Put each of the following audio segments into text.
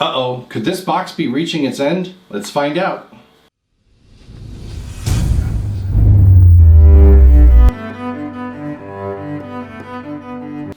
Uh-oh, could this box be reaching its end? Let's find out.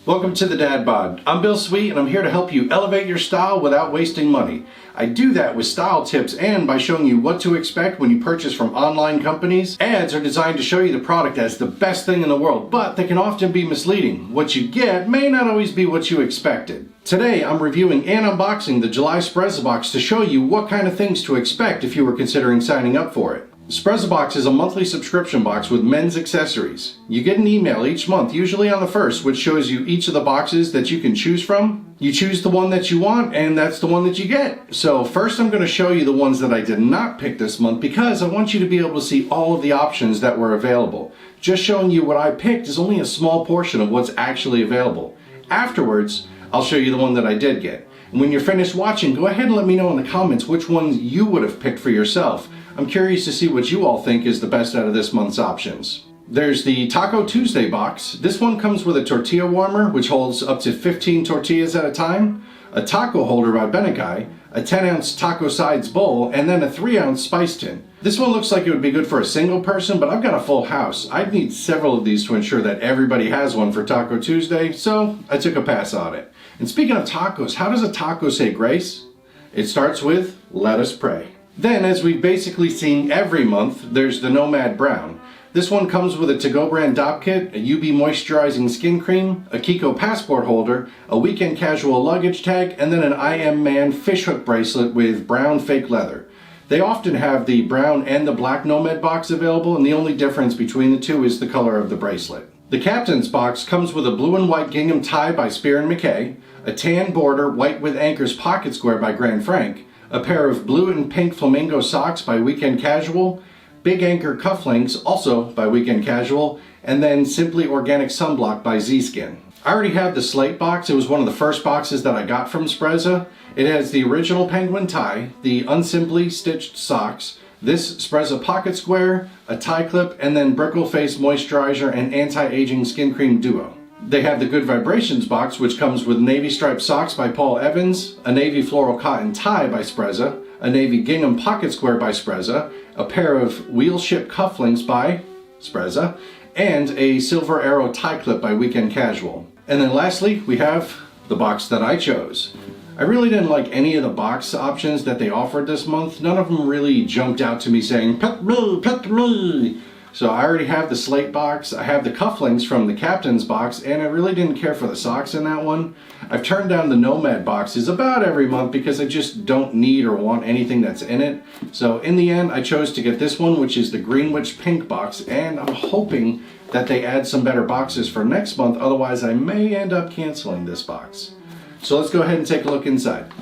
Welcome to the Dad Bod. I'm Bill Sweet and I'm here to help you elevate your style without wasting money. I do that with style tips and by showing you what to expect when you purchase from online companies. Ads are designed to show you the product as the best thing in the world, but they can often be misleading. What you get may not always be what you expected. Today I'm reviewing and unboxing the July SprezzaBox to show you what kind of things to expect if you were considering signing up for it. SprezzaBox is a monthly subscription box with men's accessories. You get an email each month, usually on the 1st, which shows you each of the boxes that you can choose from. You choose the one that you want, and that's the one that you get. So first I'm going to show you the ones that I did not pick this month because I want you to be able to see all of the options that were available. Just showing you what I picked is only a small portion of what's actually available. Afterwards, I'll show you the one that I did get. And when you're finished watching, go ahead and let me know in the comments which ones you would have picked for yourself. I'm curious to see what you all think is the best out of this month's options. There's the Taco Tuesday box. This one comes with a tortilla warmer, which holds up to 15 tortillas at a time, a taco holder by Benekai, a 10-ounce taco sides bowl, and then a 3-ounce spice tin. This one looks like it would be good for a single person, but I've got a full house. I'd need several of these to ensure that everybody has one for Taco Tuesday, so I took a pass on it. And speaking of tacos, how does a taco say grace? It starts with, let us pray. Then, as we've basically seen every month, there's the Nomad Brown. This one comes with a to-go brand dop kit, a UV moisturizing skin cream, a Kiko passport holder, a weekend casual luggage tag, and then an I Am Man fishhook bracelet with brown fake leather. They often have the brown and the black Nomad box available, and the only difference between the two is the color of the bracelet. The Captain's box comes with a blue and white gingham tie by Spear & McKay, a tan border white with anchors pocket square by Grand Frank, a pair of blue and pink flamingo socks by Weekend Casual, big anchor cufflinks also by Weekend Casual, and then Simply Organic Sunblock by Z-Skin. I already have the slate box. It was one of the first boxes that I got from Sprezza. It has the original penguin tie, the unsimply stitched socks, this Sprezza pocket square, a tie clip, and then Brickle Face Moisturizer and Anti-Aging Skin Cream Duo. They have the Good Vibrations box, which comes with navy striped socks by Paul Evans, a navy floral cotton tie by Sprezza, a navy gingham pocket square by Sprezza, a pair of wheel ship cufflinks by Sprezza, and a silver arrow tie clip by Weekend Casual. And then lastly, we have the box that I chose. I really didn't like any of the box options that they offered this month. None of them really jumped out to me saying, pet me, pet me. So I already have the slate box, I have the cufflinks from the Captain's box, and I really didn't care for the socks in that one. I've turned down the Nomad boxes about every month because I just don't need or want anything that's in it. So in the end, I chose to get this one, which is the Greenwich Pink box, and I'm hoping that they add some better boxes for next month, otherwise I may end up canceling this box. So let's go ahead and take a look inside.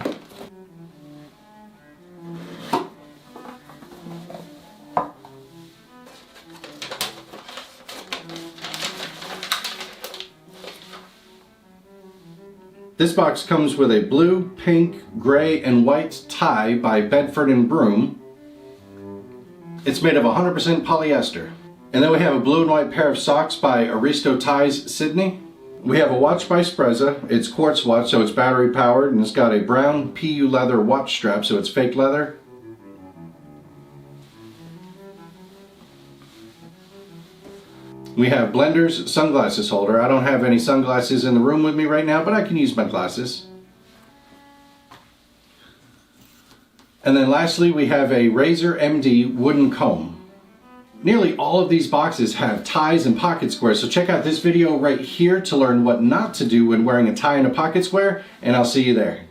This box comes with a blue, pink, gray, and white tie by Bedford & Broom. It's made of 100% polyester. And then we have a blue and white pair of socks by Aristo Ties Sydney. We have a watch by Sprezza. It's quartz watch, so it's battery powered, and it's got a brown PU leather watch strap, so it's fake leather. We have Blender's sunglasses holder. I don't have any sunglasses in the room with me right now, but I can use my glasses. And then lastly, we have a Razor MD wooden comb. Nearly all of these boxes have ties and pocket squares, so check out this video right here to learn what not to do when wearing a tie and a pocket square, and I'll see you there.